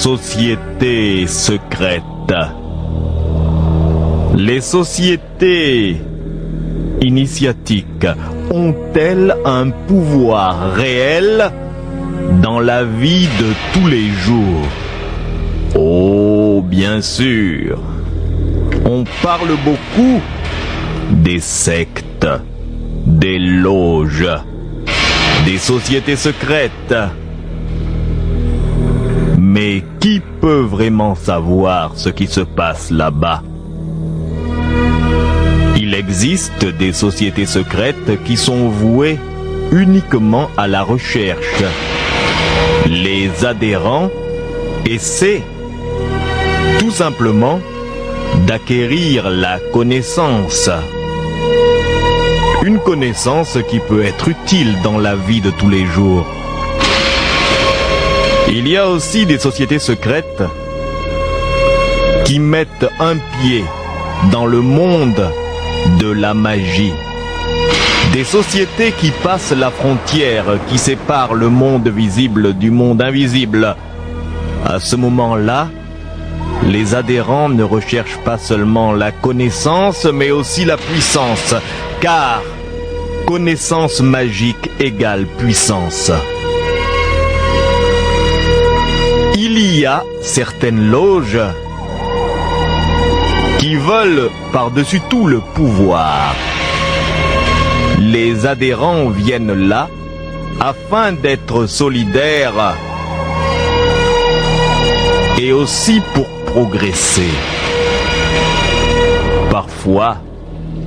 sociétés secrètes. Les sociétés initiatiques ont-elles un pouvoir réel dans la vie de tous les jours? Oh, bien sûr. On parle beaucoup des sectes, des loges, des sociétés secrètes. Mais qui peut vraiment savoir ce qui se passe là-bas? Il existe des sociétés secrètes qui sont vouées uniquement à la recherche. Les adhérents essaient tout simplement d'acquérir la connaissance. Une connaissance qui peut être utile dans la vie de tous les jours. Il y a aussi des sociétés secrètes qui mettent un pied dans le monde de la magie. Des sociétés qui passent la frontière qui sépare le monde visible du monde invisible. À ce moment-là, les adhérents ne recherchent pas seulement la connaissance, mais aussi la puissance, car connaissance magique égale puissance. Il y a certaines loges qui veulent par-dessus tout le pouvoir. Les adhérents viennent là afin d'être solidaires et aussi pour progresser. Parfois,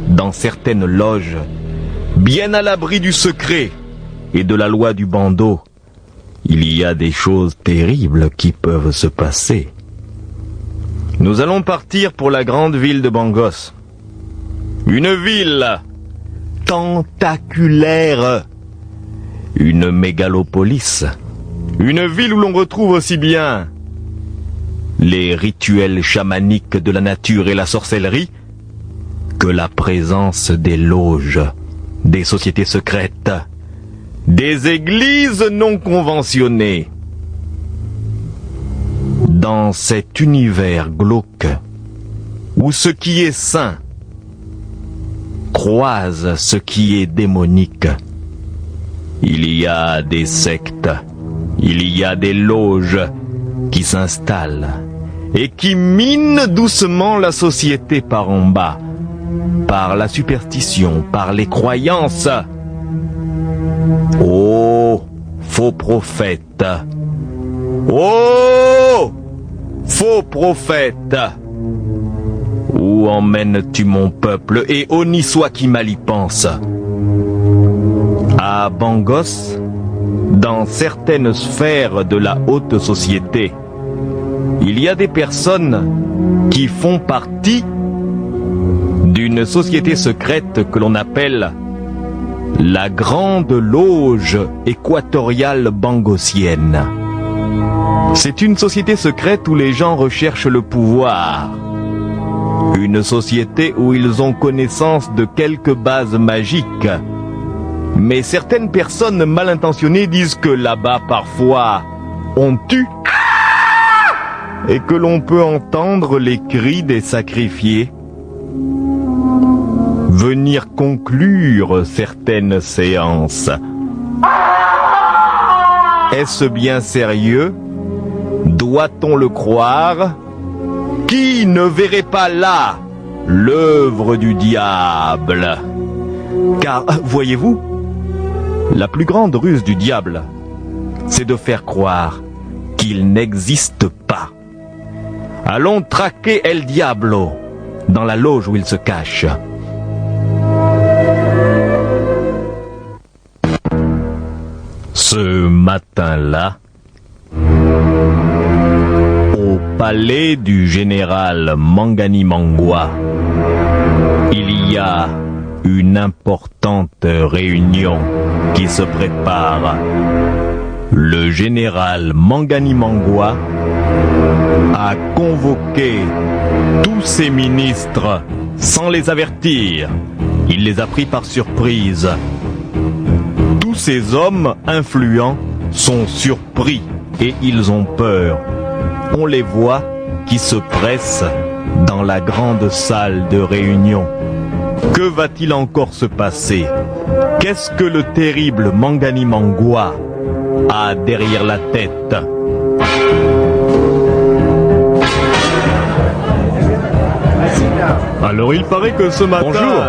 dans certaines loges, bien à l'abri du secret et de la loi du bandeau, il y a des choses terribles qui peuvent se passer. Nous allons partir pour la grande ville de Bangos. Une ville tentaculaire. Une mégalopolis. Une ville où l'on retrouve aussi bien les rituels chamaniques de la nature et la sorcellerie que la présence des loges, des sociétés secrètes, des églises non conventionnées. Dans cet univers glauque, où ce qui est saint croise ce qui est démonique, il y a des sectes, il y a des loges qui s'installent et qui minent doucement la société par en bas, par la superstition, par les croyances. Oh, faux prophète! Oh, faux prophète! Où emmènes-tu mon peuple et honni soit qui mal y pense? À Bangos, dans certaines sphères de la haute société, il y a des personnes qui font partie d'une société secrète que l'on appelle la Grande Loge équatoriale bangosienne. C'est une société secrète où les gens recherchent le pouvoir. Une société où ils ont connaissance de quelques bases magiques. Mais certaines personnes mal intentionnées disent que là-bas, parfois, on tue. Et que l'on peut entendre les cris des sacrifiés venir conclure certaines séances. Est-ce bien sérieux? Doit-on le croire? Qui ne verrait pas là l'œuvre du diable? Car, voyez-vous, la plus grande ruse du diable, c'est de faire croire qu'il n'existe pas. Allons traquer El Diablo dans la loge où il se cache. Ce matin-là, au palais du général Mangani Mangwa, il y a une importante réunion qui se prépare. Le général Mangani Mangwa a convoqué tous ses ministres sans les avertir. Il les a pris par surprise. Tous ces hommes influents sont surpris et ils ont peur. on les voit qui se pressent dans la grande salle de réunion. Que va-t-il encore se passer? Qu'est-ce que le terrible Mangani Mangwa a derrière la tête? Alors il paraît que ce matin... Bonjour.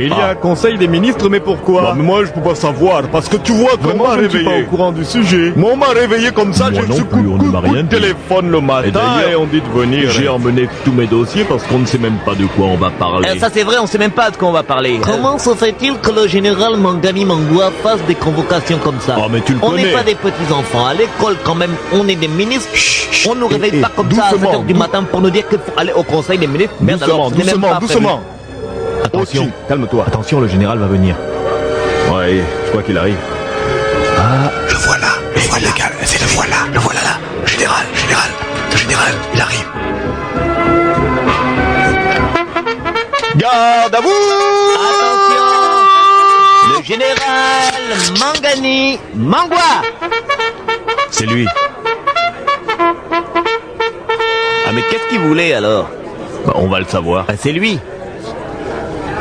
Il y a un conseil des ministres, mais pourquoi? Bah, mais moi je peux pas savoir, parce que tu vois qu'on m'a je ne suis pas réveillé. au courant du sujet. Moi on m'a réveillé comme ça, Moi j'ai non reçu plus, on ne m'a rien de dit. téléphone le matin et, on dit de venir. J'ai emmené tous mes dossiers parce qu'on ne sait même pas de quoi on va parler. Ça c'est vrai, on sait même pas de quoi on va parler. Comment se fait-il que le général Mangani Mangwa fasse des convocations comme ça? Oh, mais tu le On connais. n'est pas des petits enfants. À l'école quand même, on est des ministres. On nous réveille pas comme ça à doucement, 7h du matin pour nous dire qu'il faut aller au conseil des ministres. Merde, alors, ce n'est même pas prévu. doucement. Attention, Ok. calme-toi. Attention, le général va venir. Ouais, je crois qu'il arrive. Le voilà, c'est le voilà là. Général, il arrive. Garde à vous. Attention, le général Mangani Mangwa. C'est lui. Ah mais qu'est-ce qu'il voulait alors? Bah, on va le savoir. Ah, c'est lui.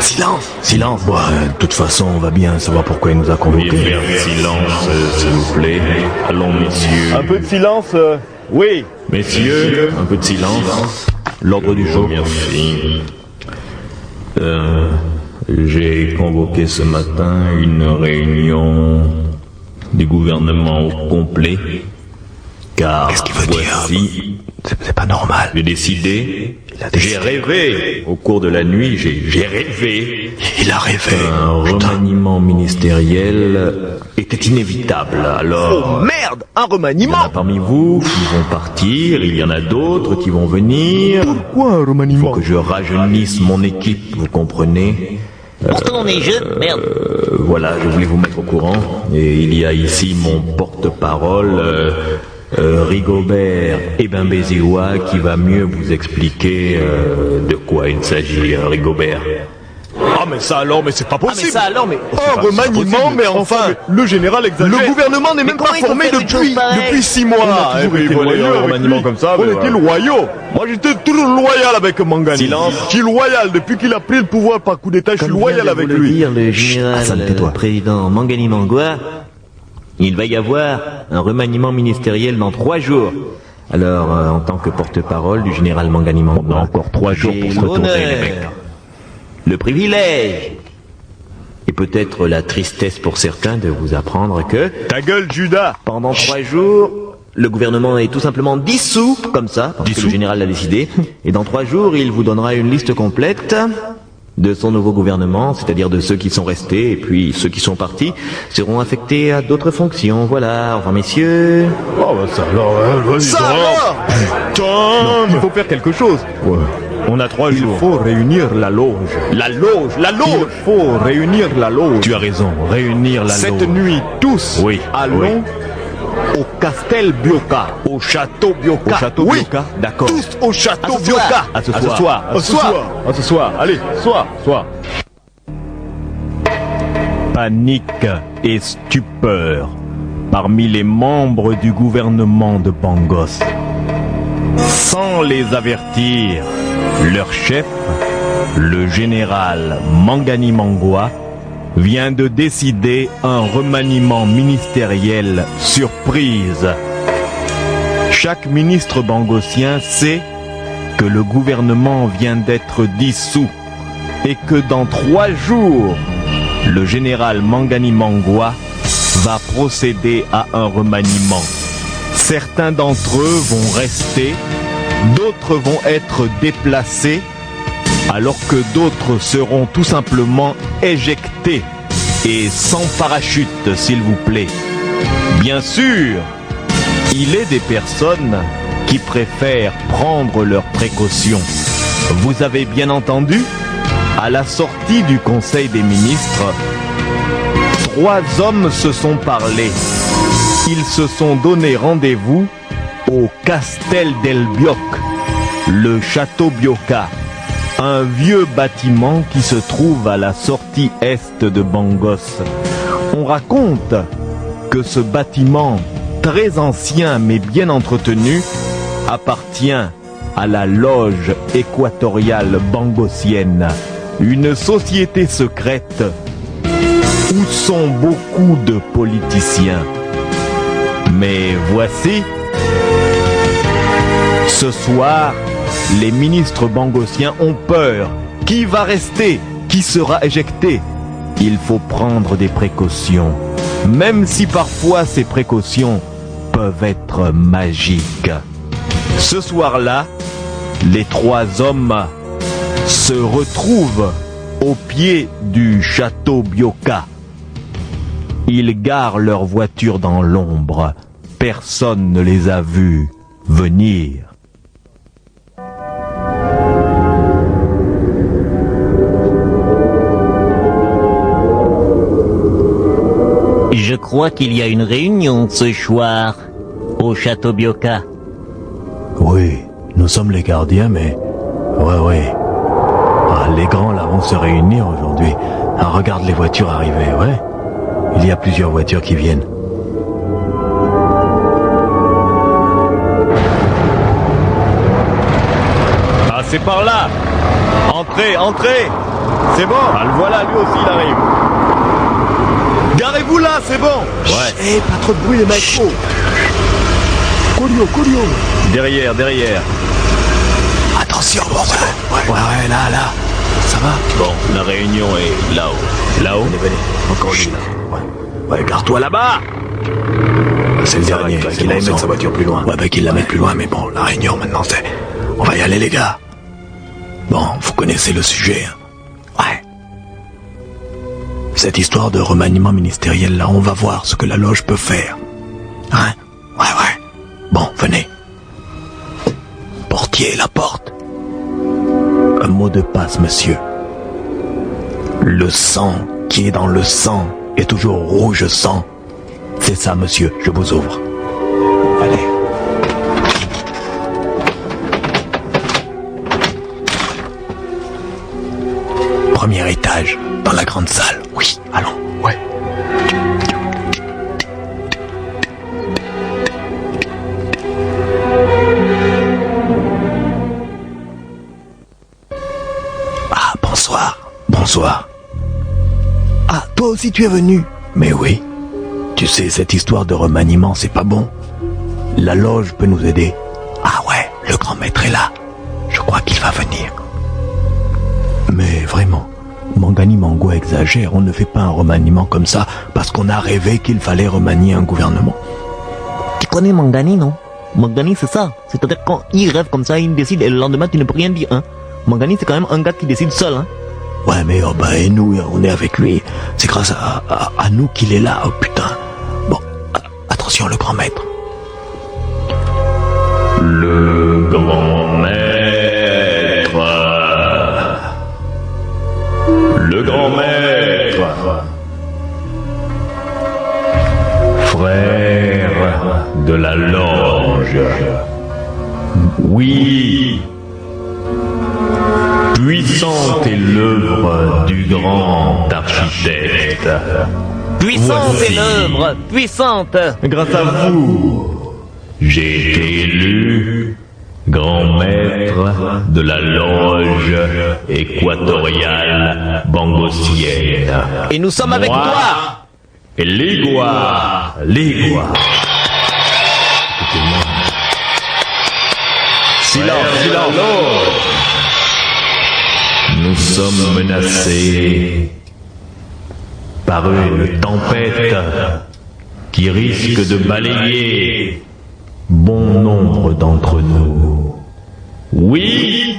Silence. Bon, de toute façon, on va bien savoir pourquoi il nous a convoqués. Silence, s'il vous plaît. Allons, messieurs. Un peu de silence. Oui. Messieurs, un peu de silence. L'ordre du jour. Merci. J'ai convoqué ce matin une réunion du gouvernement au complet. Car Qu'est-ce qu'il veut dire? voici, C'est pas normal. j'ai décidé, décidé. j'ai rêvé, au cours de la nuit, j'ai rêvé. Il a rêvé. Un remaniement ministériel était inévitable. Alors, Merde, un il y en remaniement. a parmi vous qui vont partir, il y en a d'autres qui vont venir. Pourquoi un Il faut remaniement? que je rajeunisse mon équipe, vous comprenez? Pourtant on est jeunes, merde. Voilà, je voulais vous mettre au courant. Et il y a ici mon porte-parole, Rigobert Ebembéziwa, qui va mieux vous expliquer de quoi il s'agit, Rigobert. Ah mais ça alors, mais c'est pas Ah mais possible. ça alors, mais... Oh, Un remaniement, mais enfin, le général exagère. Le gouvernement n'est même comment pas ils ont formé fait une chose depuis, pareille depuis 6 mois. On a toujours Eh été ben, voilà, loyaux, un avec remaniement lui. comme ça. On mais était voilà. loyaux. Moi j'étais toujours loyal avec Mangani. Silence. Je suis loyal depuis qu'il a pris le pouvoir par coup d'état. Je suis loyal avec lui. Dire le général Hassan, tais-toi. président Mangani Mangwa, il va y avoir un remaniement ministériel dans 3 jours. Alors, en tant que porte-parole du général Mangani Mangwa, On a encore 3 jours j'ai pour se retourner, les l'honneur, mecs. le privilège et peut-être la tristesse pour certains de vous apprendre que Ta gueule, Judas. pendant 3 jours, le gouvernement est tout simplement dissous, comme ça, parce que Dissous. le général l'a décidé. Et dans 3 jours, il vous donnera une liste complète de son nouveau gouvernement, c'est-à-dire de ceux qui sont restés, et puis ceux qui sont partis seront affectés à d'autres fonctions. Voilà, enfin messieurs... Oh bah ça alors, vas-y. Ça alors Non, il faut faire quelque chose. On a 3 jours. Il faut réunir la loge. La loge, la Il loge. faut réunir la loge. Tu as raison, réunir la loge. Cette nuit, tous, Oui. allons au Castel Bioca. au château Bioca. Au château oui, Bioca, d'accord. tous au château À ce Bioca. soir. À ce À soir. ce soir. À ce soir. À ce soir. Allez, soir. Panique et stupeur parmi les membres du gouvernement de Bangos. Sans les avertir, leur chef, le général Mangani Mangwa, vient de décider un remaniement ministériel surprise. Chaque ministre bangosien sait que le gouvernement vient d'être dissous et que dans 3 jours, le général Mangani Mangwa va procéder à un remaniement. Certains d'entre eux vont rester, d'autres vont être déplacés, alors que d'autres seront tout simplement éjectés et sans parachute, s'il vous plaît. Bien sûr, il est des personnes qui préfèrent prendre leurs précautions. Vous avez bien entendu, à la sortie du Conseil des ministres, 3 hommes se sont parlé. Ils se sont donné rendez-vous au Castel del Bioc, le château Bioca, un vieux bâtiment qui se trouve à la sortie est de Bangos. On raconte que ce bâtiment, très ancien mais bien entretenu, appartient à la loge équatoriale bangosienne, une société secrète où sont beaucoup de politiciens. Mais voici, ce soir, les ministres bangosiens ont peur. Qui va rester? Qui sera éjecté? Il faut prendre des précautions, même si parfois ces précautions peuvent être magiques. Ce soir-là, les 3 hommes se retrouvent au pied du château Bioka. Ils garent leur voiture dans l'ombre. Personne ne les a vus venir. Je crois qu'il y a une réunion ce soir au château Bioka. Oui, nous sommes les gardiens, mais... Ouais. Ah, les grands là vont se réunir aujourd'hui. Ah, regarde les voitures arriver, ouais. Il y a plusieurs voitures qui viennent. Ah, c'est par là. Entrez. C'est bon. Ah, le voilà, lui aussi, il arrive. Garez-vous là, c'est bon. Ouais. Eh, pas trop de bruit les mecs. Coolio. Derrière. Attention, bon, ouais, là. Ça va? Bon, la réunion est là-haut. Là-haut? Venez. Encore lui, là. Ouais, garde-toi là-bas. C'est le dernier, qu'il aille mettre sa voiture plus loin. Ouais, bah qu'il la mette plus loin, mais bon, la réunion maintenant c'est... On va y aller les gars. Bon, vous connaissez le sujet, hein. Ouais. Cette histoire de remaniement ministériel là, on va voir ce que la loge peut faire. Hein? Ouais. Bon, venez. Portier, la porte. Un mot de passe, monsieur. Le sang qui est dans le sang est toujours rouge sang. C'est ça, monsieur, je vous ouvre. Allez. Premier étage, dans la grande salle. Oui, allons, ouais. Ah, bonsoir. Ah, toi aussi tu es venu? Mais oui. Tu sais, cette histoire de remaniement, c'est pas bon. La loge peut nous aider. Ah ouais, le grand maître est là. Je crois qu'il va venir. Mais vraiment, Mangani Mangua exagère. On ne fait pas un remaniement comme ça parce qu'on a rêvé qu'il fallait remanier un gouvernement. Tu connais Mangani, non? Mangani, c'est ça. C'est-à-dire quand il rêve comme ça, il décide et le lendemain, tu ne peux rien dire, hein. Mangani, c'est quand même un gars qui décide seul, hein. Ouais, mais et nous, on est avec lui. C'est grâce à nous qu'il est là, oh putain. Bon, attention, le grand maître. Le grand maître. Le grand maître. Frère de la loge. Oui. Puissante est l'œuvre du grand architecte. Puissante est l'œuvre, puissante. Grâce à vous, J'ai été élu grand maître de la loge équatoriale bangosienne. Et nous sommes avec Moi, toi. Ligua. silence. Nous sommes menacés par une tempête qui risque de balayer bon nombre d'entre nous. Oui,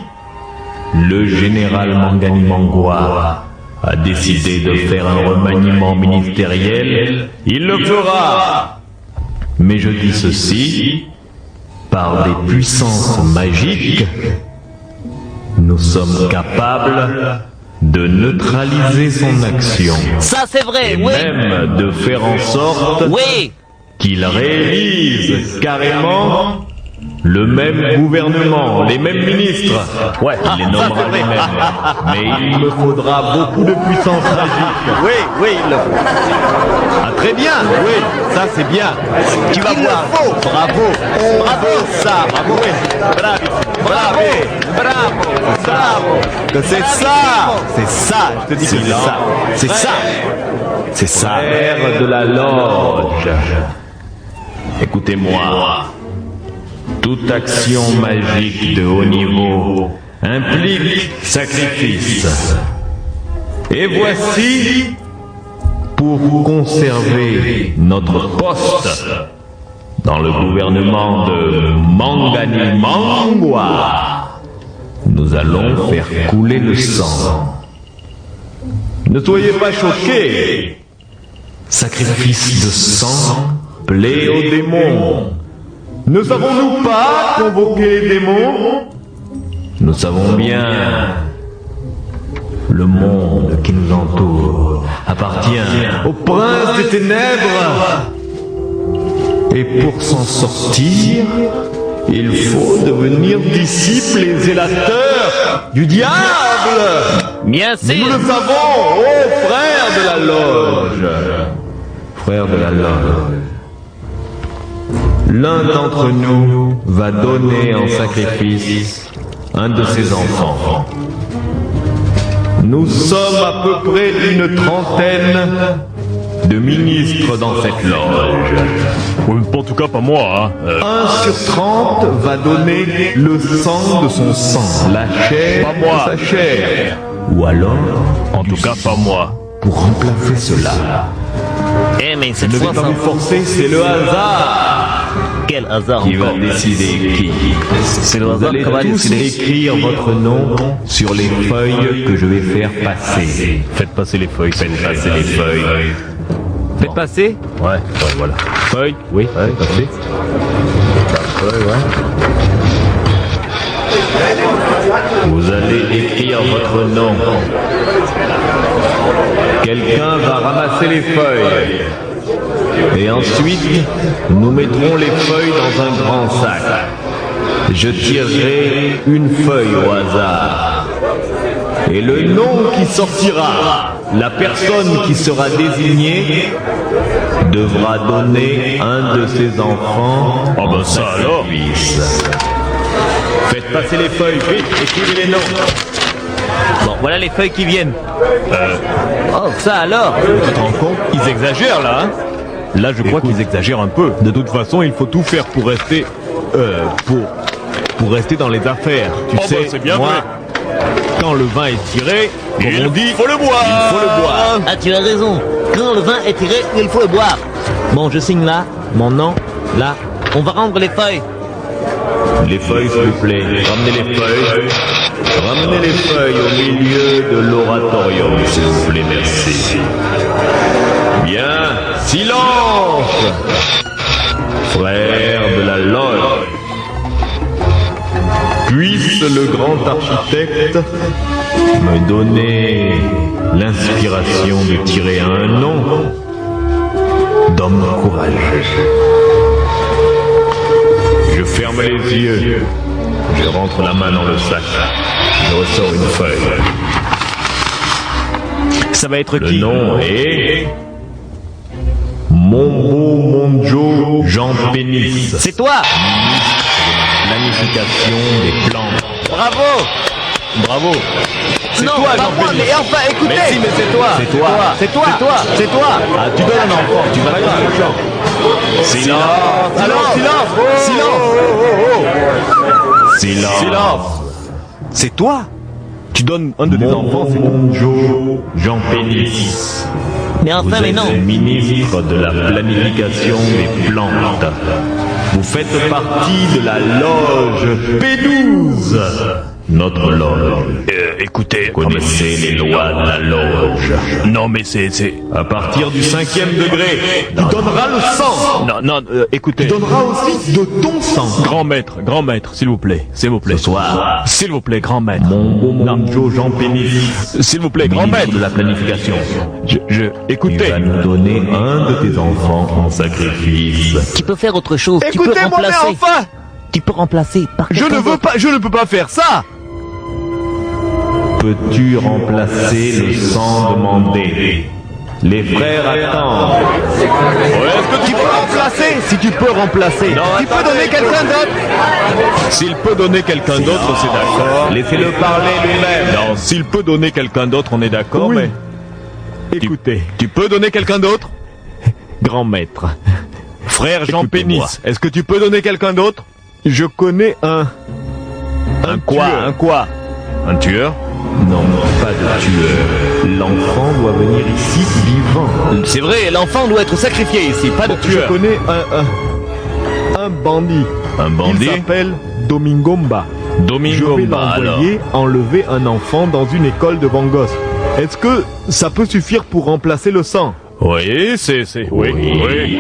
le général Mangani Mangua a décidé de faire un remaniement ministériel. Il le fera. Mais je dis ceci, par des puissances magiques, nous sommes capables de neutraliser son action. Ça, c'est vrai, Et oui. même de faire en sorte Oui. qu'il réalise carrément Le même gouvernement, les mêmes ministres. Ouais, il les nommera les mêmes. Mais il me faudra beaucoup de puissance magique. Oui, oui, il le faut. Ah, très bien, oui, ça c'est bien. Tu vas voir. Bravo, bravo, ça, bravo. Bravo, bravo, bravo. C'est ça, je te dis que c'est ça. C'est ça. C'est ça. Frère de la loge. Écoutez-moi. Toute action magique de haut niveau implique sacrifice. Et voici, pour conserver notre poste dans le gouvernement de Mangani Mangwa, nous allons faire couler le sang. Ne soyez pas choqués. Sacrifice de sang plaît aux démons. Ne savons-nous pas convoquer les démons? Nous savons bien. Le monde qui nous entoure appartient au prince des ténèbres. Et pour s'en sortir, il faut devenir disciple et zélateur du diable. Bien Nous sûr. le savons, ô frère de la loge. Frère de la loge. L'un d'entre nous va donner en sacrifice un de ses enfants. Nous sommes à peu près une trentaine de ministres dans cette loge. En tout cas, pas moi, hein. 1 sur 30 va donner le sang de son sang, la chair Pas moi. de sa chair. Ou alors, En tout cas, pas moi. pour remplacer cela, Eh, mais je cette ne vais fois, pas ça... vous forcer, c'est le hasard Quel hasard qui va encore. décider qui. C'est le Vous hasard allez qui va tous décider. écrire votre nom sur les feuilles que je vais faire passer. Faites passer les feuilles. Faites passer les feuilles. Faites passer. Ouais, voilà. Feuilles, oui, faites passer. Vous allez écrire votre nom. Quelqu'un va ramasser les feuilles. Et ensuite, nous mettrons les feuilles dans un grand sac. Je tirerai une feuille au hasard. Et le nom qui sortira, la personne qui sera désignée, devra donner un de ses enfants. Ah ben ça alors. Faites passer les feuilles, vite, écrivez les noms. Bon, voilà les feuilles qui viennent. Oh, ça alors. Tu te rends compte? Ils exagèrent là, hein. Là, je crois qu'ils exagèrent un peu. De toute façon, il faut tout faire pour rester... Pour rester dans les affaires. Tu Oh, sais, bah, c'est bien moi, vrai. quand le vin est tiré, comme Il on dit, faut le boire. il faut le boire. Ah, tu as raison. Quand le vin est tiré, il faut le boire. Bon, je signe là, mon nom, là. On va rendre les feuilles. Les feuilles, s'il vous plaît. Ramenez les feuilles. Ramenez les feuilles au milieu de l'oratorium, s'il vous plaît, merci. Bien, silence, frère de la loge. Puisse le grand architecte me donner l'inspiration de tirer un nom d'homme courageux. Je ferme les yeux, je rentre la main dans le sac, je ressors une feuille. Ça va être Le qui? nom est Mombo Monjo Jean Pénis. C'est toi. Planification des plantes. Bravo. Bravo. Non, toi, pas Jean moi, Pénis. mais enfin, écoutez. Mais si, mais c'est toi. C'est toi. C'est toi. C'est toi. C'est toi. Ah, tu donnes un enfant, tu vas pas le champ. Silence. Alors, silence. Silence. C'est toi? Tu donnes un de tes enfants, c'est toi. Monjo Jean Pénis. Mais Vous enfin, mais êtes non. le ministre de la planification des plantes. Vous faites partie de la loge P12. Notre loge. Écoutez, Vous connaissez les lois de la loge. non mais c'est... À partir du 5e degré, tu donneras le sang. Non, écoutez. Tu donneras aussi de ton sang. Grand maître, s'il vous plaît, Ce soir, S'il vous plaît, grand maître. Mongo Monjo Jean Pénis, S'il vous plaît, grand ministre maître. de la planification, tu Écoutez. vas nous donner un de tes enfants en sacrifice. Tu peux faire autre chose. Tu peux Écoutez-moi, mais remplacer. enfin Tu peux remplacer par Je quelqu'un ne veux d'autre. pas, je ne peux pas faire ça. Peux-tu remplacer le sang demandé? Les frères attendent. Est-ce que tu peux remplacer? Si tu peux remplacer. Tu peux donner quelqu'un d'autre? S'il peut donner quelqu'un d'autre, c'est d'accord. Laissez-le parler lui-même. Non, s'il peut donner quelqu'un d'autre, on est d'accord, Oui. mais... Écoutez, Tu peux donner quelqu'un d'autre? grand maître, Frère Jean Écoutez-moi. Pénis, est-ce que tu peux donner quelqu'un d'autre? je connais un Quoi? tueur. Un quoi? Un tueur? Non, pas de tueur. L'enfant doit venir ici vivant. C'est vrai, l'enfant doit être sacrifié ici, pas de Je tueur. connais Un bandit. un Il bandit? s'appelle Domingomba. Je vais Domingomba, alors. l'envoyer enlever un enfant dans une école de Bangos. Est-ce que ça peut suffire pour remplacer le sang? Oui, oui.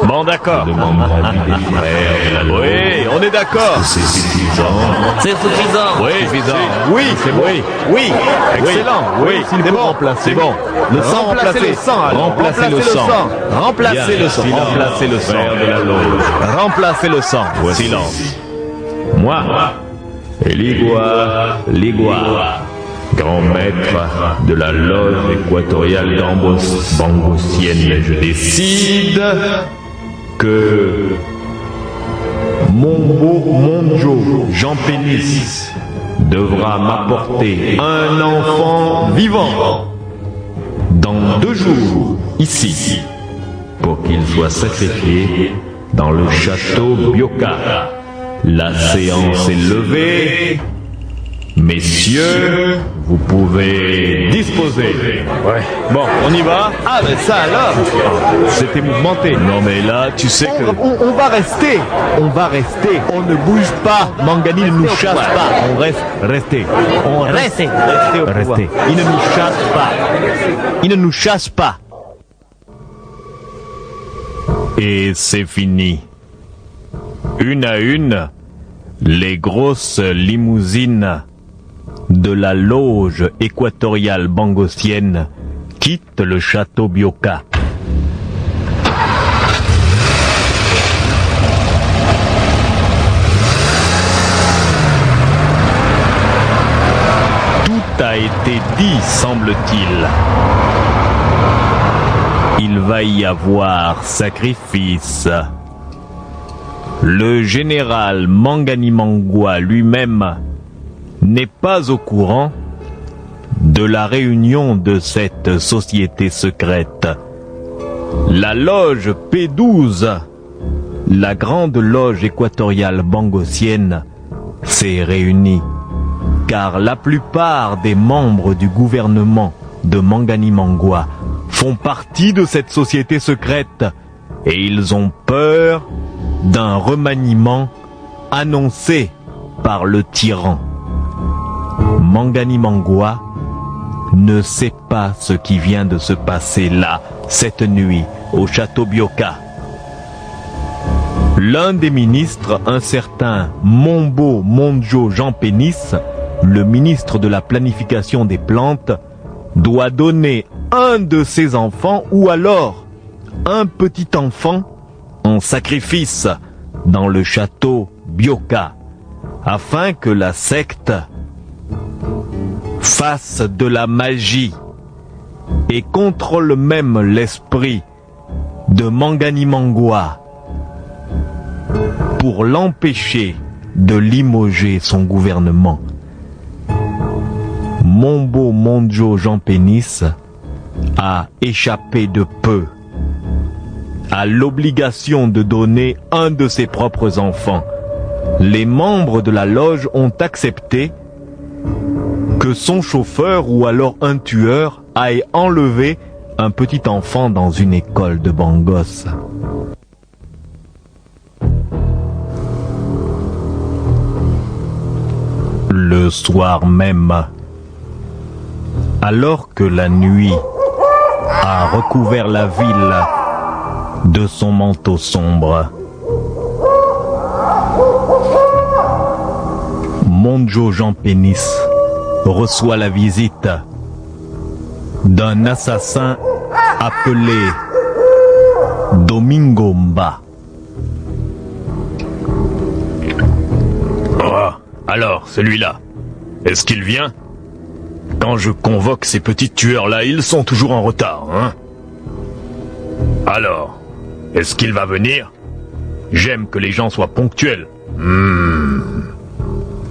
Bon, d'accord. Demande l'avis des frères. Oui, on est d'accord. C'est suffisant. C'est suffisant. Oui, suffisant. Oui, c'est bon. Oui, excellent. Oui, s'il c'est faut bon. remplacer. C'est bon. Le sang remplacé. Le sang, alors. Remplacez le sang. Remplacez le sang. Remplacez le sang. Frère de la loge. Remplacez le sang. Silence. Moi, Ligua, grand maître de la loge équatoriale bangossienne, je décide que Monjo Jean Pénis devra m'apporter un enfant vivant dans 2 jours ici pour qu'il soit sacrifié dans le château Bioka. La séance est levée. Messieurs, vous pouvez disposer. Bon, on y va? Ah, mais ça alors. C'était mouvementé. Non, mais là, tu sais que... On va rester. On va rester. On ne bouge pas. Mangani ne nous chasse pas. On reste. Restez. On reste. Restez au pouvoir. Restez. Il ne nous chasse pas. Il ne nous chasse pas. Et c'est fini. Une à une, les grosses limousines de la loge équatoriale bangossienne quittent le château Bioka. Tout a été dit, semble-t-il. Il va y avoir sacrifice. Le général Mangani Mangwa lui-même n'est pas au courant de la réunion de cette société secrète. La loge P12, la grande loge équatoriale bangossienne, s'est réunie, car la plupart des membres du gouvernement de Mangani Mangwa font partie de cette société secrète et ils ont peur d'un remaniement annoncé par le tyran. Mangani Mangwa ne sait pas ce qui vient de se passer là, cette nuit, au château Bioka. L'un des ministres, un certain Monjo Jean Pénis, le ministre de la planification des plantes, doit donner un de ses enfants ou alors un petit enfant en sacrifice dans le château Bioka, afin que la secte fasse de la magie et contrôle même l'esprit de Mangani Mangwa pour l'empêcher de limoger son gouvernement. Monjo Jean Pénis a échappé de peu à l'obligation de donner un de ses propres enfants. Les membres de la loge ont accepté que son chauffeur ou alors un tueur aille enlever un petit enfant dans une école de Bangos. Le soir même, alors que la nuit a recouvert la ville de son manteau sombre, Monjo Jean Pénis reçoit la visite d'un assassin appelé Domingomba. Alors, celui-là, est-ce qu'il vient? Quand je convoque ces petits tueurs-là, ils sont toujours en retard, hein? Alors, est-ce qu'il va venir? J'aime que les gens soient ponctuels.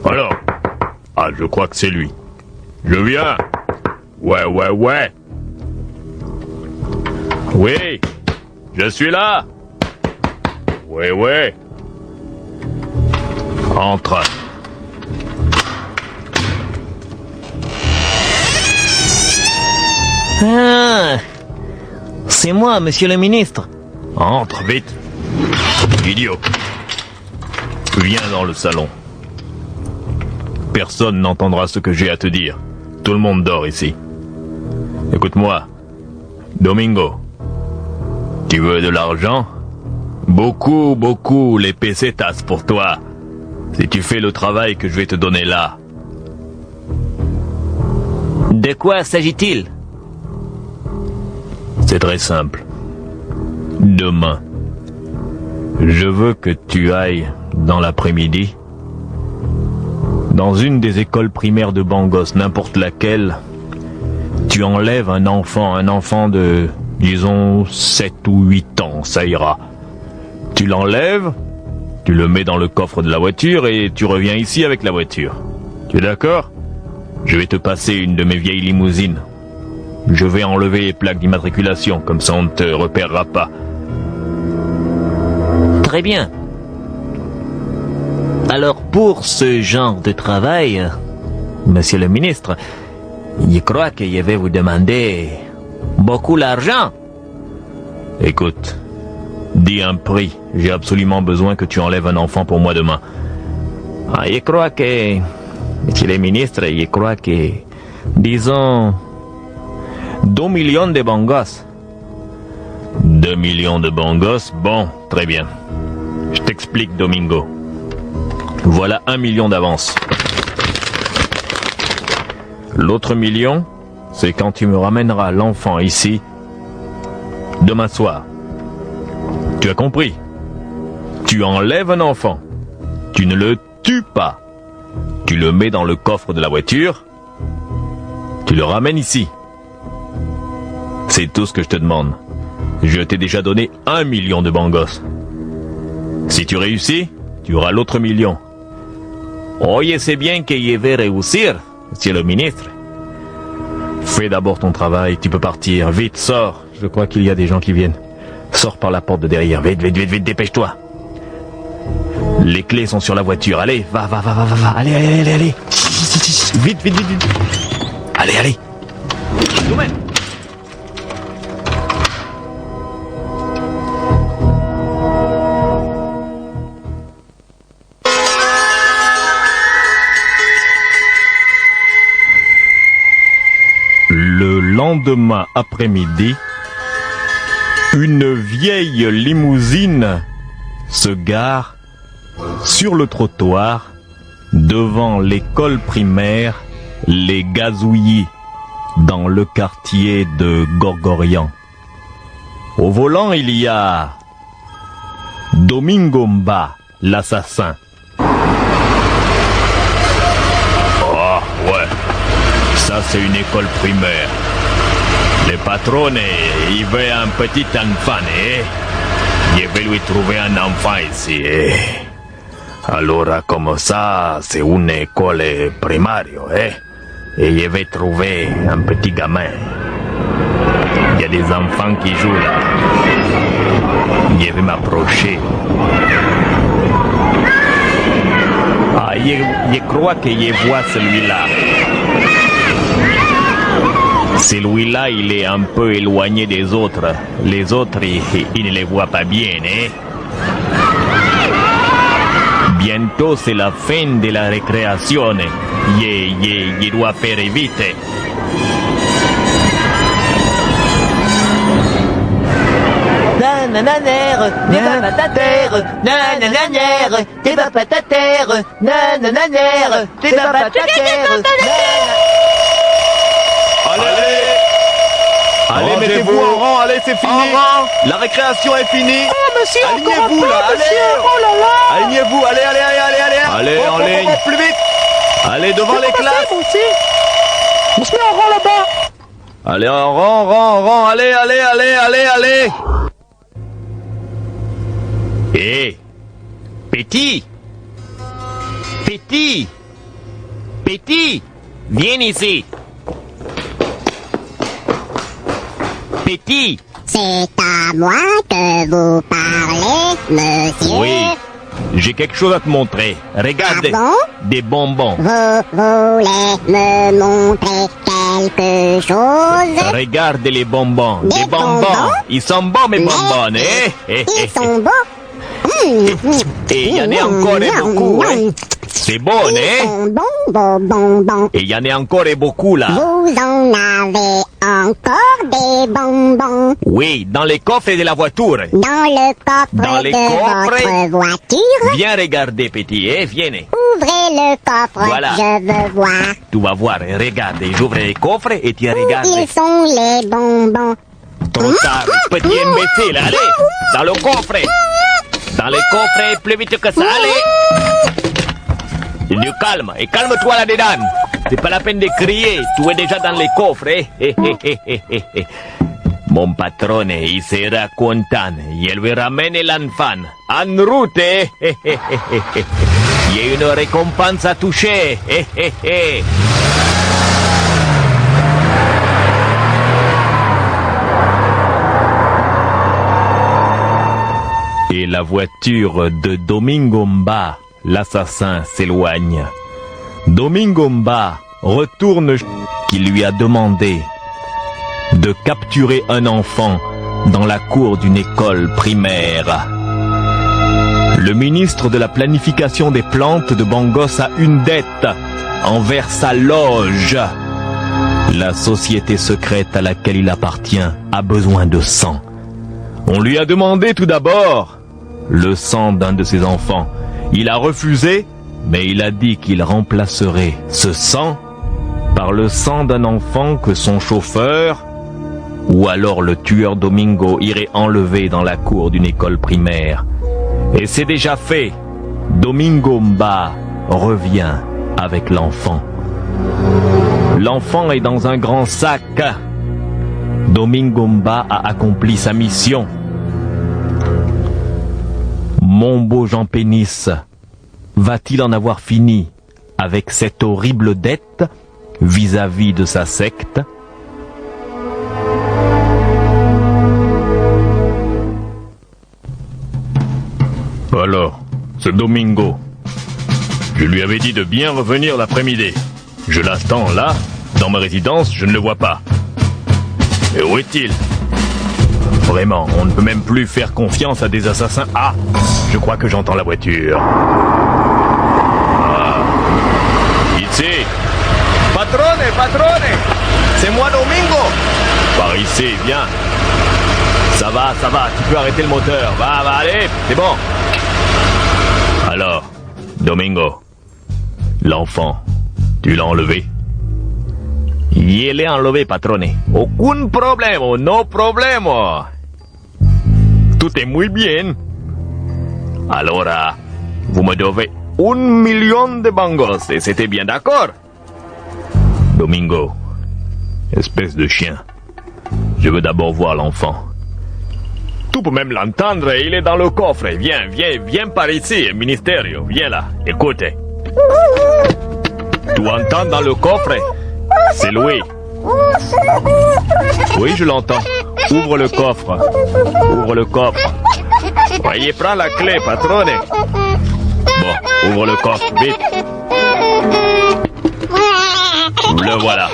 Alors? Ah, je crois que c'est lui. Je viens. Ouais. Oui, je suis là. Ouais. Entre. Ah, c'est moi, monsieur le ministre. Entre vite. Idiot. Viens dans le salon. Personne n'entendra ce que j'ai à te dire. Tout le monde dort ici. Écoute-moi. Domingo. Tu veux de l'argent? Beaucoup, les pesetas pour toi. Si tu fais le travail que je vais te donner là. De quoi s'agit-il? C'est très simple. Demain, je veux que tu ailles, dans l'après-midi, dans une des écoles primaires de Bangos, n'importe laquelle, tu enlèves un enfant de, disons, 7 ou 8 ans, ça ira. Tu l'enlèves, tu le mets dans le coffre de la voiture et tu reviens ici avec la voiture. Tu es d'accord? Je vais te passer une de mes vieilles limousines. Je vais enlever les plaques d'immatriculation, comme ça on ne te repérera pas. Très bien. Alors pour ce genre de travail, monsieur le ministre, je crois que je vais vous demander beaucoup d'argent. Écoute, dis un prix. J'ai absolument besoin que tu enlèves un enfant pour moi demain. Ah, je crois que, monsieur le ministre, je crois que, disons, 2 millions de bangos. 2 millions de bangos? Bon, très bien. Je t'explique, Domingo. Voilà 1 million d'avance. L'autre million, c'est quand tu me ramèneras l'enfant ici, demain soir. Tu as compris? Tu enlèves un enfant. Tu ne le tues pas. Tu le mets dans le coffre de la voiture. Tu le ramènes ici. C'est tout ce que je te demande. Je t'ai déjà donné 1 million de bangos. Si tu réussis, tu auras l'autre million. Oye, c'est bien que je vais réussir, monsieur le ministre. Fais d'abord ton travail, tu peux partir. Vite, sors. Je crois qu'il y a des gens qui viennent. Sors par la porte de derrière. Vite, dépêche-toi. Les clés sont sur la voiture. Allez, va. Allez. Vite. Allez. Le lendemain après-midi, une vieille limousine se gare sur le trottoir devant l'école primaire Les Gazouillis dans le quartier de Gorgorian. Au volant, il y a Domingo Mba, l'assassin. Oh, ouais. Ça, c'est une école primaire. Le patron, il veut un petit enfant, Je vais lui trouver un enfant ici, Alors, comme ça, c'est une école primaire, Et je vais trouver un petit gamin. Il y a des enfants qui jouent là. Je vais m'approcher. Ah, je crois que je vois celui-là. Celui-là, il est un peu éloigné des autres. Les autres, ils ne les voient pas bien, Bientôt, c'est la fin de la récréation. Je dois faire vite. Nananère, t'es pas ta terre, nananère, t'es pas ta terre, nananère, t'es pas ta terre. Allez, mettez-vous en rang, allez, c'est fini. La récréation est finie. Monsieur, alignez-vous là, allez. monsieur, oh là là. Alignez-vous, allez. Allez, en ligne. Plus vite. Allez, devant les classes. On se met en rang là-bas. Allez, en rang, allez. Hé, Petit, viens ici. Petit. C'est à moi que vous parlez, monsieur. Oui, j'ai quelque chose à te montrer. Regarde, Ah bon? des bonbons. Vous voulez me montrer quelque chose? Regarde les bonbons. Des bonbons? Ils sont bons, mes bonbons, Ils sont beaux. Et il y en a encore et beaucoup, hein. C'est bon, Ils hein? sont bons, beaux bonbons. Et il y en a encore et beaucoup, là. Vous en avez encore des bonbons Oui, dans les coffres de la voiture. dans le coffre Dans les de coffres? votre voiture. Viens regarder, petit, hein? Viens. Ouvrez le coffre, Voilà. je veux voir. Tu vas voir, regarde, j'ouvre les coffres et tu Où regardes. ils sont les bonbons? Trop tard, petit imbécile, allez, dans le coffre. Dans les coffres, plus vite que ça, allez. Du calme, et calme-toi là-dedans. C'est pas la peine de crier, tu es déjà dans les coffres, Mon patron, il sera content, il lui ramène l'enfant. En route, Il y a une récompense à toucher, Et la voiture de Domingo Mba, l'assassin, s'éloigne. Domingo Mba retourne qui lui a demandé de capturer un enfant dans la cour d'une école primaire. Le ministre de la planification des plantes de Bangos a une dette envers sa loge. La société secrète à laquelle il appartient a besoin de sang. On lui a demandé tout d'abord le sang d'un de ses enfants. Il a refusé, mais il a dit qu'il remplacerait ce sang par le sang d'un enfant que son chauffeur, ou alors le tueur Domingo, irait enlever dans la cour d'une école primaire. Et c'est déjà fait. Domingo Mba revient avec l'enfant. L'enfant est dans un grand sac. Domingo Mba a accompli sa mission. Mon beau Jean Pénis, va-t-il en avoir fini avec cette horrible dette vis-à-vis de sa secte? Alors, ce Domingo, je lui avais dit de bien revenir l'après-midi. Je l'attends là, dans ma résidence, je ne le vois pas. Et où est-il? Vraiment, on ne peut même plus faire confiance à des assassins. Ah, je crois que j'entends la voiture. Ah, ici. Patrone, c'est moi Domingo. Par ici, viens. Ça va, tu peux arrêter le moteur. Va, allez, c'est bon. Alors, Domingo, l'enfant, tu l'as enlevé? Il est enlevé, patrone. Aucun problème, no problème. Tout est muy bien. Alors, vous me devez 1 million de bangos, et c'était bien d'accord? Domingo, espèce de chien, je veux d'abord voir l'enfant. Tu peux même l'entendre, il est dans le coffre. Viens par ici, Ministerio, viens là, écoute. Tu entends dans le coffre? C'est Louis. Oui, je l'entends. Ouvre le coffre. Voyez, prends la clé, patrone. Bon, ouvre le coffre, vite. Le voilà.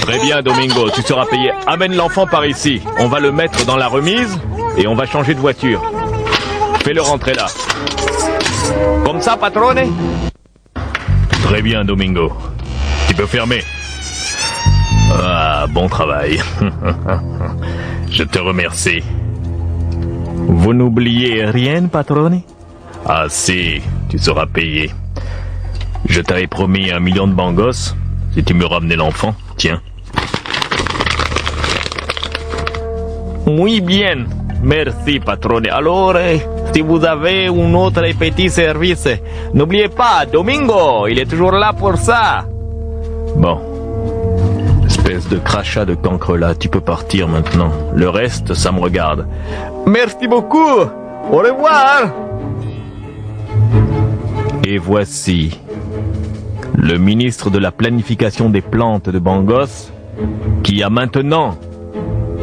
Très bien, Domingo, tu seras payé. Amène l'enfant par ici. On va le mettre dans la remise et on va changer de voiture. Fais-le rentrer là. Comme ça, patrone? Très bien, Domingo. Tu peux fermer. Ah, bon travail. Je te remercie. Vous n'oubliez rien, patrone? Ah si, tu seras payé. Je t'avais promis 1 million de bangos si tu me ramenais l'enfant. Tiens. Oui, bien. Merci, patrone. Alors, Si vous avez un autre petit service, n'oubliez pas, Domingo, il est toujours là pour ça. Bon. Espèce de crachat de cancre là, tu peux partir maintenant. Le reste, ça me regarde. Merci beaucoup. Au revoir. Et voici le ministre de la planification des plantes de Bangos qui a maintenant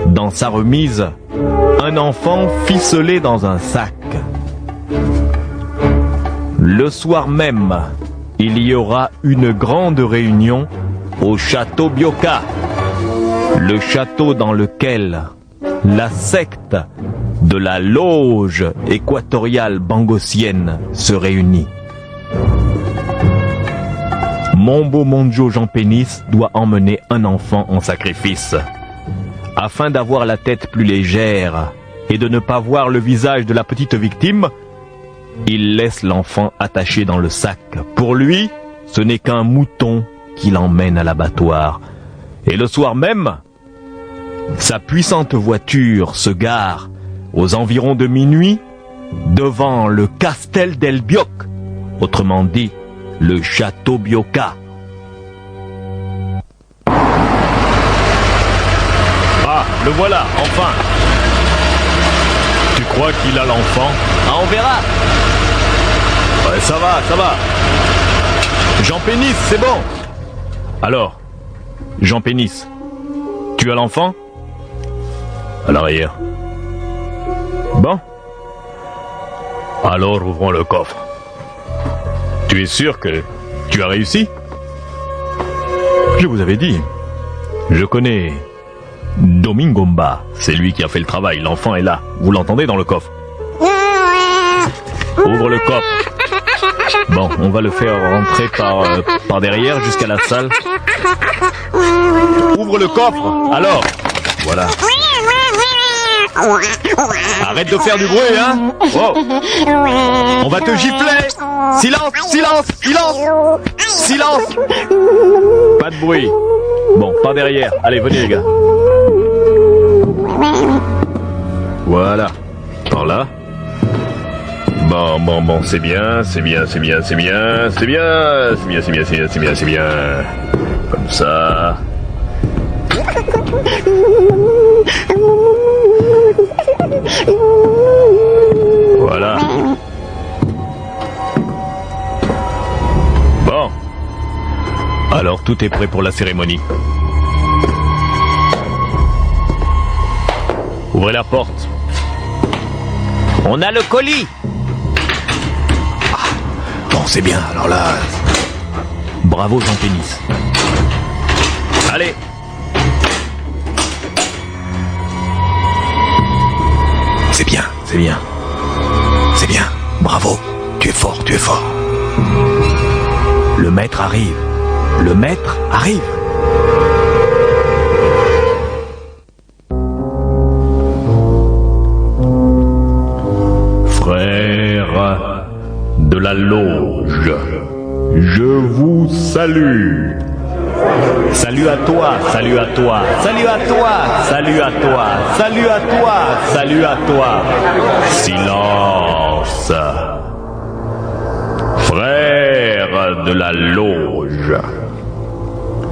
dans sa remise un enfant ficelé dans un sac. Le soir même, il y aura une grande réunion au château Bioka, le château dans lequel la secte de la loge équatoriale bangosienne se réunit. Mombo Monjo Jean Pénis doit emmener un enfant en sacrifice. Afin d'avoir la tête plus légère et de ne pas voir le visage de la petite victime, il laisse l'enfant attaché dans le sac. Pour lui, ce n'est qu'un mouton qui l'emmène à l'abattoir. Et le soir même, sa puissante voiture se gare aux environs de minuit devant le Castel del Bioc, autrement dit le château Bioka. Ah, le voilà, enfin. Tu crois qu'il a l'enfant? Ah, on verra. Ouais, ça va. Jean Pénis, c'est bon. Alors, Jean Pénis, tu as l'enfant? À l'arrière. Bon. Alors ouvrons le coffre. Tu es sûr que tu as réussi? Je vous avais dit. Je connais Domingomba. C'est lui qui a fait le travail. L'enfant est là. Vous l'entendez dans le coffre? Ouvre le coffre. Bon, on va le faire rentrer par derrière jusqu'à la salle. Ouvre le coffre. Alors, voilà. Arrête de faire du bruit, hein? Oh. On va te gifler. Silence. Pas de bruit. Bon, par derrière. Allez, venez les gars. Voilà. Par là. Bon, c'est bien. Comme ça. Voilà. Bon. Alors tout est prêt pour la cérémonie. Ouvrez la porte. On a le colis. Bon, c'est bien, alors là... Bravo Jean Pénis. Allez. C'est bien. Bravo. Tu es fort. Le maître arrive. Frères de la loge, je vous salue. Salut à toi. Silence. Frères de la loge,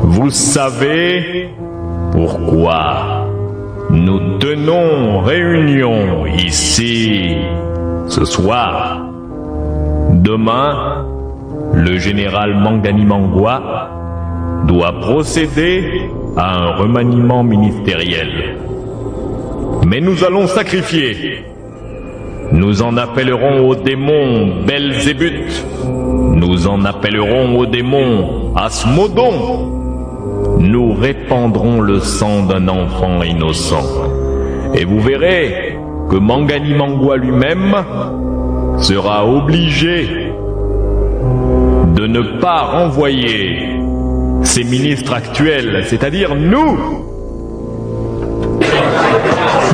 vous savez pourquoi nous tenons réunion ici ce soir? Demain, le général Mangani Mangwa doit procéder à un remaniement ministériel. Mais nous allons sacrifier. Nous en appellerons au démon Belzébuth. Nous en appellerons au démon Asmodon. Nous répandrons le sang d'un enfant innocent. Et vous verrez que Mangani Mangwa lui-même sera obligé de ne pas renvoyer ses ministres actuels, c'est-à-dire nous.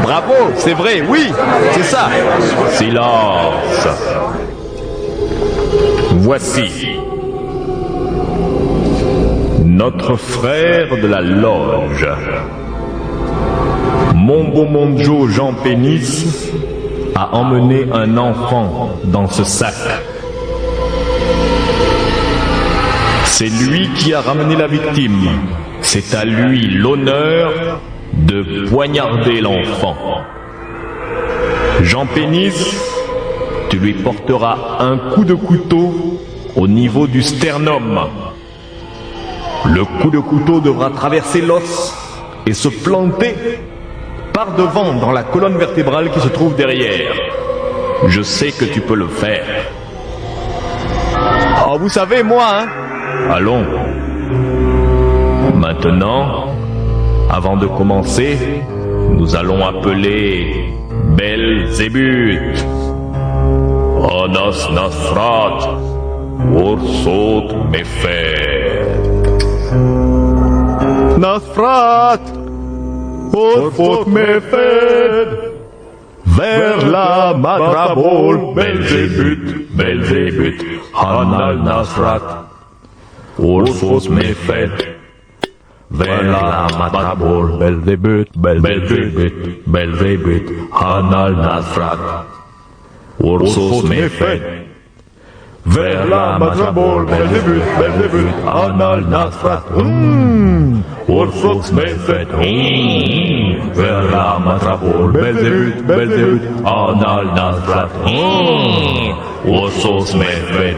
Bravo, c'est vrai, oui, c'est ça. Silence. Voici notre frère de la loge, Mombo Monjo Jean Pénis, a emmené un enfant dans ce sac. C'est lui qui a ramené la victime. C'est à lui l'honneur de poignarder l'enfant. Jean Pénis, tu lui porteras un coup de couteau au niveau du sternum. Le coup de couteau devra traverser l'os et se planter par devant dans la colonne vertébrale qui se trouve derrière. Je sais que tu peux le faire. Oh, vous savez, moi, hein. Allons. Maintenant, avant de commencer, nous allons appeler Belzébuth. Anas Nasrat, Ursot Mefet. Nasrat, Orphot Mefed, vers la Madrabol, Belzébuth, Belzébuth, Hanal Nasrat, Ursot Mefet. Vers la Madrabol, Belzébuth, Belzébuth, Belzébuth, Hanal Nasrat, Ursot Mefet. Vers la Madrabol, Belzébuth, Belzébuth, Hanal Nasrat, Ursot Mefet. Vers la Madrabol, Belzébuth, Belzébuth, Hanal Nasrat, Ursot Mefet.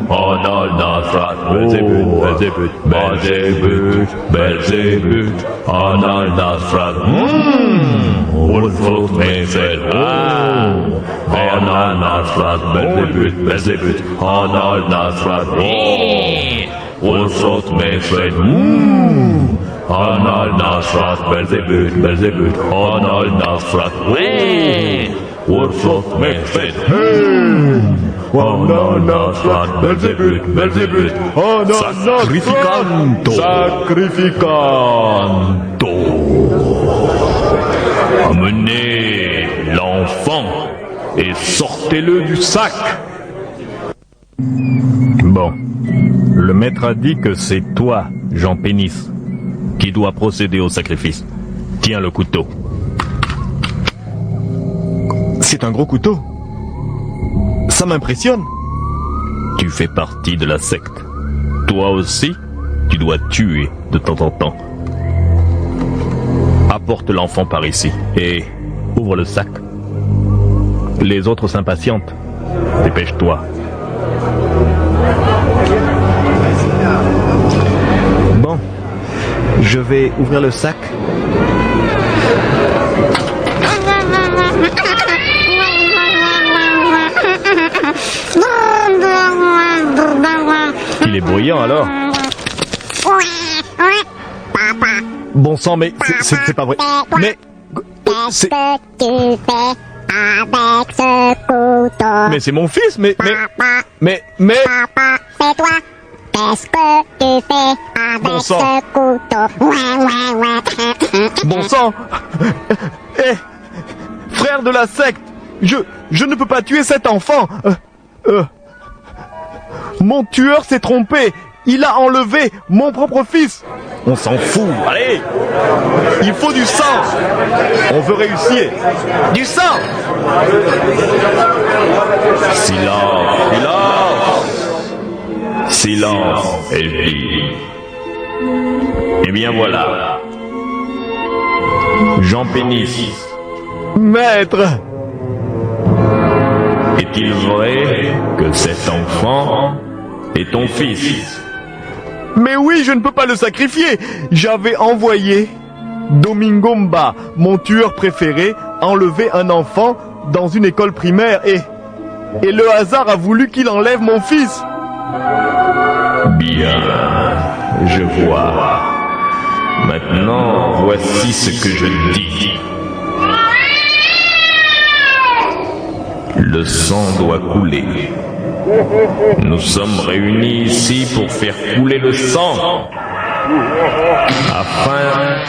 Hanal Nasrat, Belzébuth, Belzébuth, Belzébuth, Belzébuth, Hanal Nasrat, Ursot Mefet. Hanal Nasrat, Belzébuth, Belzébuth, Hanal Nasrat, Ursot Mefet. Hanal Nasrat, Belzébuth, Belzébuth, Hanal Nasrat, Ursot Mefet. Hanal Nasrat, Belzébuth, Belzébuth, Hanal Sacrificanto, Sacrificanto. Amenez l'enfant et sortez-le du sac. Bon, le maître a dit que c'est toi, Jean Pénis, qui doit procéder au sacrifice. Tiens le couteau. C'est un gros couteau. Ça m'impressionne. Tu fais partie de la secte. Toi aussi, tu dois tuer de temps en temps. Apporte l'enfant par ici et ouvre le sac. Les autres s'impatientent. Dépêche-toi. Bon, je vais ouvrir le sac. Il est bruyant alors. Bon sang, mais c'est pas vrai. Mais Qu'est-ce que tu fais avec ce couteau? mais c'est mon fils. Mais Papa, c'est toi. Qu'est-ce que tu fais avec Bon sang. ce couteau? Ouais. bon sang. Eh, frère de la secte, je ne peux pas tuer cet enfant. Mon tueur s'est trompé. Il a enlevé mon propre fils. On s'en fout. Allez. Il faut du sang. On veut réussir. Du sang. Silence. Silence. Silence, Elvie. Eh bien voilà. Jean Pénis, Maître. est-il vrai que cet enfant est ton fils? Mais oui, je ne peux pas le sacrifier. J'avais envoyé Domingomba, mon tueur préféré, enlever un enfant dans une école primaire et le hasard a voulu qu'il enlève mon fils. Bien, je vois. Maintenant, voici ce que je dis. Le sang doit couler. Nous sommes réunis ici pour faire couler le sang, afin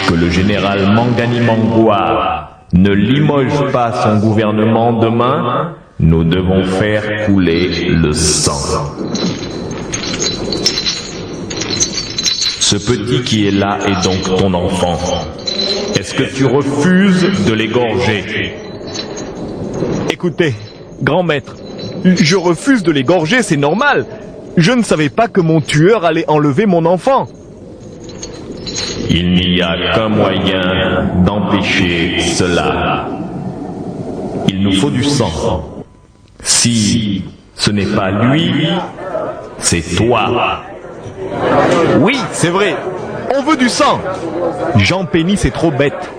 que le général Mangani Mangwa ne limoge pas son gouvernement demain. Nous devons faire couler le sang. Ce petit qui est là est donc ton enfant. Est-ce que tu refuses de l'égorger? Écoutez, grand maître, je refuse de l'égorger, c'est normal. Je ne savais pas que mon tueur allait enlever mon enfant. Il n'y a qu'un moyen d'empêcher cela. Il nous faut du sang. Si ce n'est pas lui, c'est toi. Oui, c'est vrai. On veut du sang. Jean Pénis est trop bête.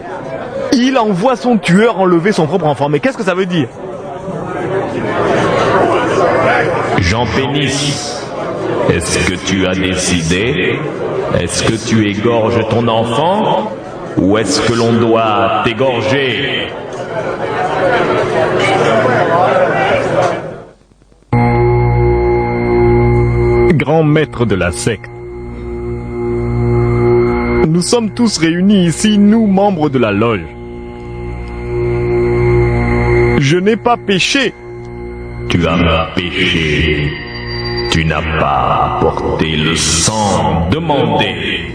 Il envoie son tueur enlever son propre enfant. Mais qu'est-ce que ça veut dire? Jean Pénis, est-ce que tu as décidé? Est-ce que tu égorges ton enfant? Ou est-ce que l'on doit t'égorger? Grand maître de la secte. Nous sommes tous réunis ici, nous, membres de la loge. Je n'ai pas péché. Tu as péché. Tu n'as pas apporté le sang demandé.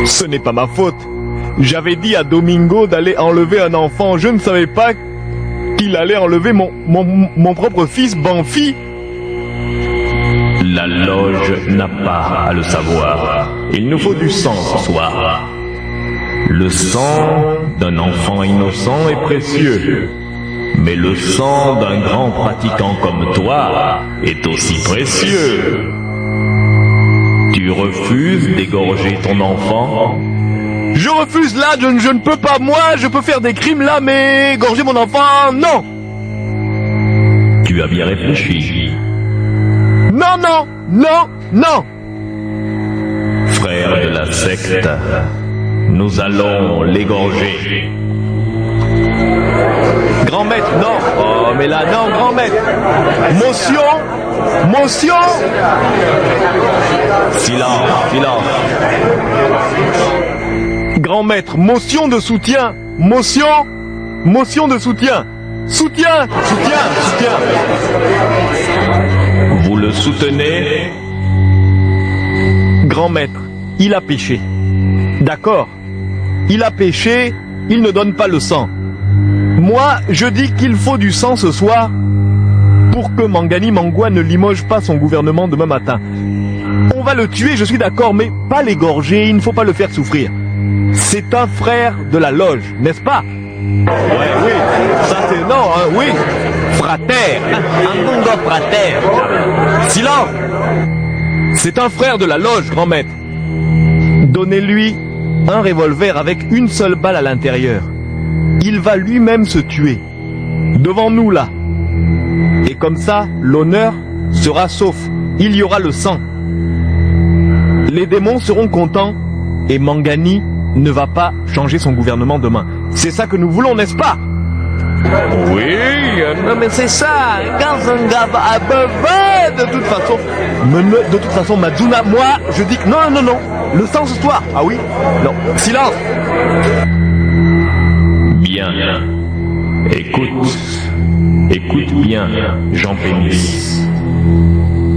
Ce n'est pas ma faute. J'avais dit à Domingo d'aller enlever un enfant. Je ne savais pas qu'il allait enlever mon propre fils, Banfi. La loge n'a pas à le savoir. Il nous faut du sang ce soir. Le sang d'un enfant innocent est précieux. Mais le sang d'un grand pratiquant comme toi est aussi précieux. Tu refuses d'égorger ton enfant? Je refuse là, je ne peux pas. Moi, je peux faire des crimes là, mais égorger mon enfant, non. Tu as bien réfléchi. Non, non, non, non. Frère de la secte, nous allons l'égorger. Grand maître, non. Oh, mais là, non, grand maître. Motion. Silence, silence. Grand maître, motion de soutien. Motion de soutien. Soutien. Vous le soutenez? Grand maître, il a péché. D'accord. Il a péché, il ne donne pas le sang. Moi, je dis qu'il faut du sang ce soir pour que Mangani Mangwa ne limoge pas son gouvernement demain matin. On va le tuer, je suis d'accord, mais pas l'égorger, il ne faut pas le faire souffrir. C'est un frère de la loge, n'est-ce pas? Ouais, oui, ça c'est non, hein, oui. Frater, un bongo frater. Silence. C'est un frère de la loge, grand maître. Donnez-lui un revolver avec une seule balle à l'intérieur. Il va lui-même se tuer. Devant nous, là. Et comme ça, l'honneur sera sauf. Il y aura le sang. Les démons seront contents et Mangani ne va pas changer son gouvernement demain. C'est ça que nous voulons, n'est-ce pas? Oui, non mais c'est ça. Quand un gars va à beurre, de toute façon, Mazuna, moi, je dis que non. Le sang ce soir. Ah oui? Non. Silence. Bien. Écoute bien, Jean Pénis.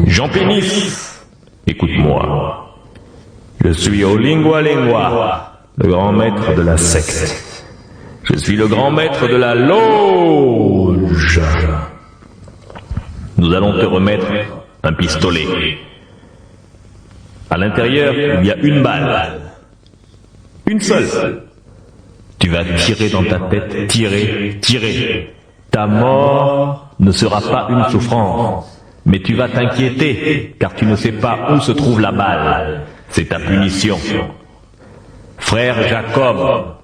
Jean Pénis, écoute-moi. Je suis au Lingua, le grand maître de la secte. Je suis le grand maître de la loge. Nous allons te remettre un pistolet. À l'intérieur, il y a une balle. Une seule. Tu vas tirer dans ta tête, tirer. Ta mort ne sera pas une souffrance, mais tu vas t'inquiéter, car tu ne sais pas où se trouve la balle. C'est ta punition. Frère Jacob.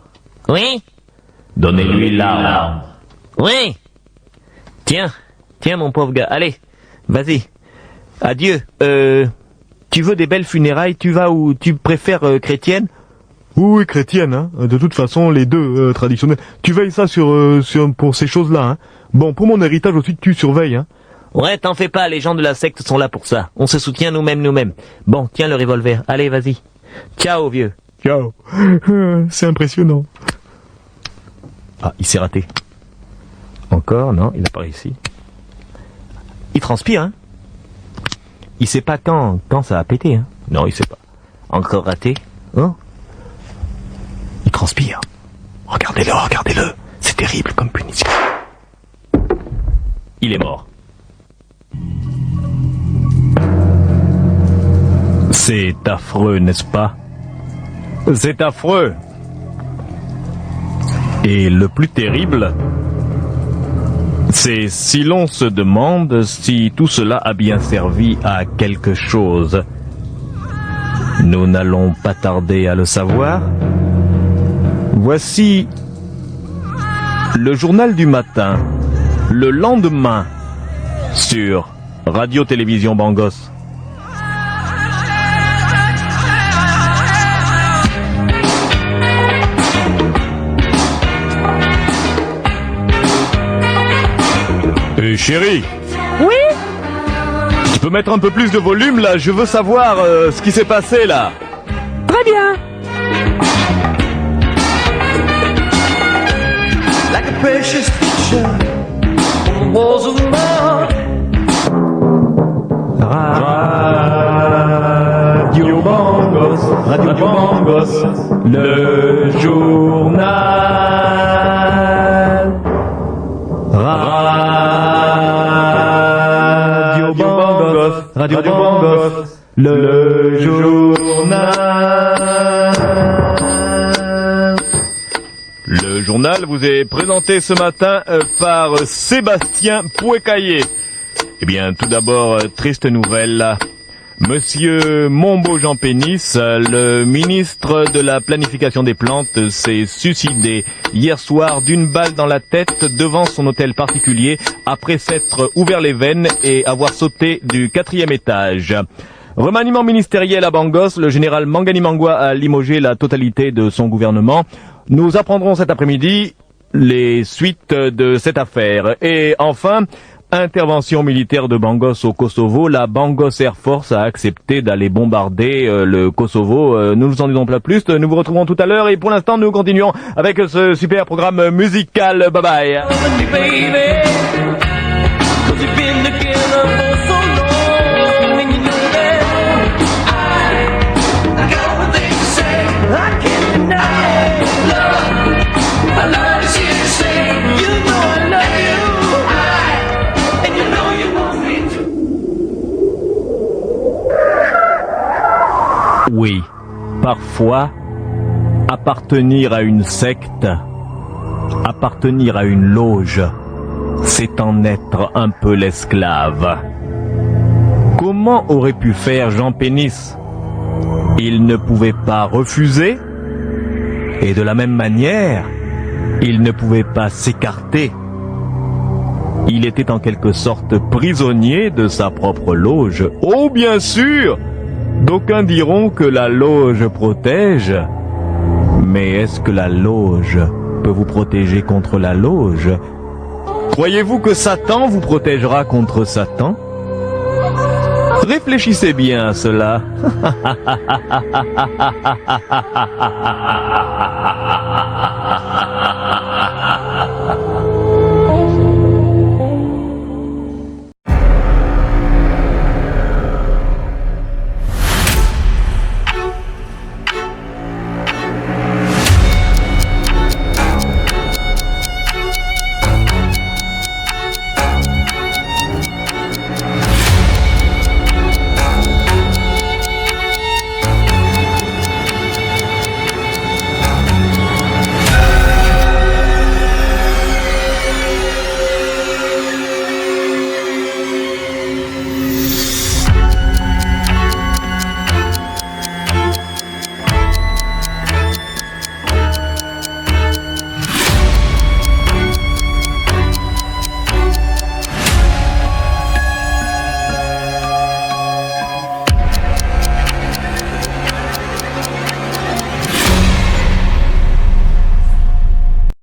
Oui? Donnez-lui l'arme. Oui? Tiens, mon pauvre gars, allez, vas-y. Adieu. Tu veux des belles funérailles, tu vas où tu préfères chrétienne? Oui, chrétienne, hein. De toute façon, les deux traditionnels. Tu veilles ça pour ces choses-là, hein. Bon, pour mon héritage aussi, tu surveilles, hein. Ouais, t'en fais pas, les gens de la secte sont là pour ça. On se soutient nous-mêmes. Bon, tiens le revolver. Allez, vas-y. Ciao, vieux. Ciao. C'est impressionnant. Ah, il s'est raté. Encore, non, il n'a pas réussi. Il transpire, hein. Il sait pas quand ça a pété, hein. Non, il sait pas. Encore raté. Hein? Il transpire. Regardez-le, regardez-le. C'est terrible comme punition. Il est mort. C'est affreux, n'est-ce pas? C'est affreux. Et le plus terrible, c'est si l'on se demande si tout cela a bien servi à quelque chose. Nous n'allons pas tarder à le savoir. Voici le journal du matin, le lendemain, sur Radio-Télévision Bangos. Chérie. Oui? Tu peux mettre un peu plus de volume là? Je veux savoir ce qui s'est passé là. Très bien. Like a precious picture on the walls of love. Radio Bangos, Radio Bangos, le journal. Radio Bangos, Radio Bangos, le journal. Le journal vous est présenté ce matin par Sébastien Pouécaillé. Eh bien, tout d'abord, triste nouvelle. Monsieur Mombo Jean Pénis, le ministre de la planification des plantes, s'est suicidé hier soir d'une balle dans la tête devant son hôtel particulier après s'être ouvert les veines et avoir sauté du 4e étage. Remaniement ministériel à Bangos, le général Mangani Mangwa a limogé la totalité de son gouvernement. Nous apprendrons cet après-midi les suites de cette affaire. Et enfin, intervention militaire de Bangos au Kosovo. La Bangos Air Force a accepté d'aller bombarder le Kosovo. Nous vous en disons pas plus. Nous vous retrouverons tout à l'heure. Et pour l'instant, nous continuons avec ce super programme musical. Bye bye. Oui, parfois, appartenir à une secte, appartenir à une loge, c'est en être un peu l'esclave. Comment aurait pu faire Jean Pénis? Il ne pouvait pas refuser, et de la même manière, il ne pouvait pas s'écarter. Il était en quelque sorte prisonnier de sa propre loge. Oh, bien sûr! D'aucuns diront que la loge protège, mais est-ce que la loge peut vous protéger contre la loge? Croyez-vous que Satan vous protégera contre Satan? Réfléchissez bien à cela.